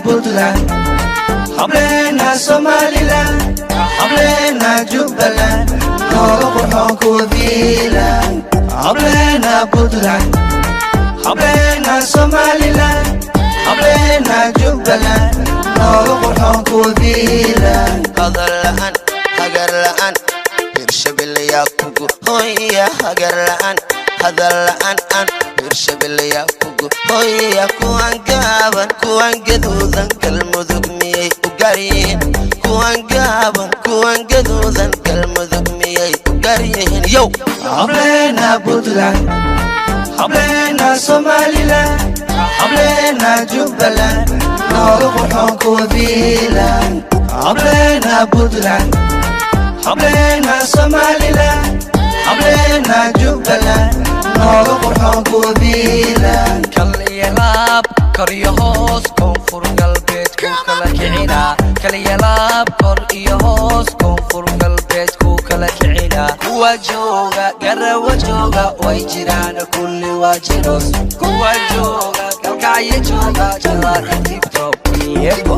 Puntland, Hablaha Somaliland, Hablaha Jubaland, nooga qurxoon kuwa Fiinland. Hablaha Puntland, Hablaha Somaliland, Hablaha Jubaland, nooga qurxoon kuwa Fiinland. Qadar la'aan, hagar la'aan, Hirshabelle yaa kugu hooya. Hagar la'aan, hadal la'aan, Hirshabelle yaa kugu hooya. Kuwan gaaban, kuwan gaduudan, galmudug miyay u gaaryihiin? Kuwan gaaban, kuwan gaduudan, galmudug miyay u gaaryihiin? Yow Hablaha Puntland, Hablaha Somaliland, Hablaha Jubaland, nooga qurxoon kuwa Fiinland. Hablaha Puntland, Hablaha Somaliland, Hablaha Jubaland, nooga qurxoon kuwa Fiinland. kal iyo laab kor iyo hoos koonfur galbeed ku kala kicina. kal iyo laab kor iyo hoos koonfur galbeed ku kala kicina. kuwa jooga garawa jooga way jiraan kulli waa jiros. kuwa jooga kalkacyo jooga jalaaka tiktok iyeba.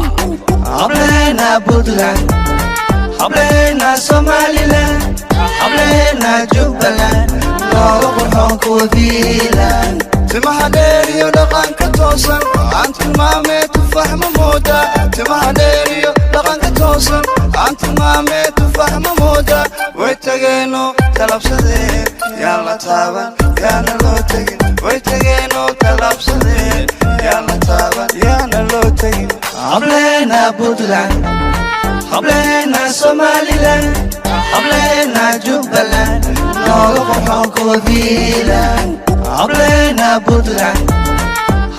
Hablaha Puntland, Hablaha Somaliland, Hablaha Jubaland, nooga qurxoon kuwa Fiinland. timaha dheer iyo dhaqanka toosan aan tilmaamee tufax ma mooda. timaha dheer iyo dhaqanka toosan aan tilmaamee tufax ma mooda. way tageeno talabsadeen yaan la taaban yaana loo tegin. way tageeno talabsadeen yaan la taaban yaana loo tegin. Hablaha Puntland, Hablaha Somaliland, Hablaha Jubaland, nooga qurxoon kuwa Fiinland. Hablaha Puntland,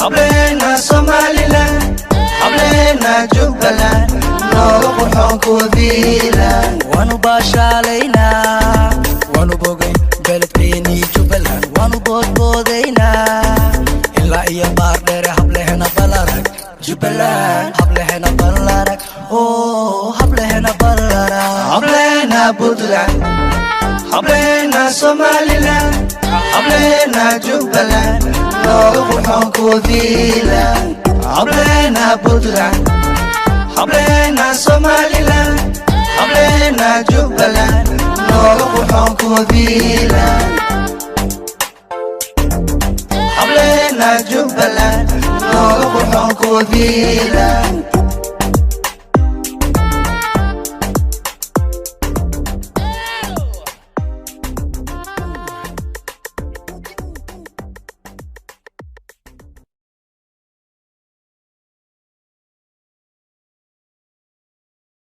Hablaha Somaliland, Hablaha Jubaland, nooga qurxoon kuwa Fiinland. waanu baashaalaynaa waanu bogay beledkeennii Jubbaland. waanu boodboodaynaa ilaa iyo baar dheere. hablahena balarag Jubbaland, hablahena balarag oo hablahena balarag. Hablaha Puntland, Hablaha Somaliland, Hablaha Jubaland, nooga qurxoon kuwa Fiinland. Hablaha Puntland, Hablaha Somaliland, Hablaha Jubaland, nooga qurxoon kuwa Fiinland. Hablaha Jubaland, nooga qurxoon kuwa Fiinland.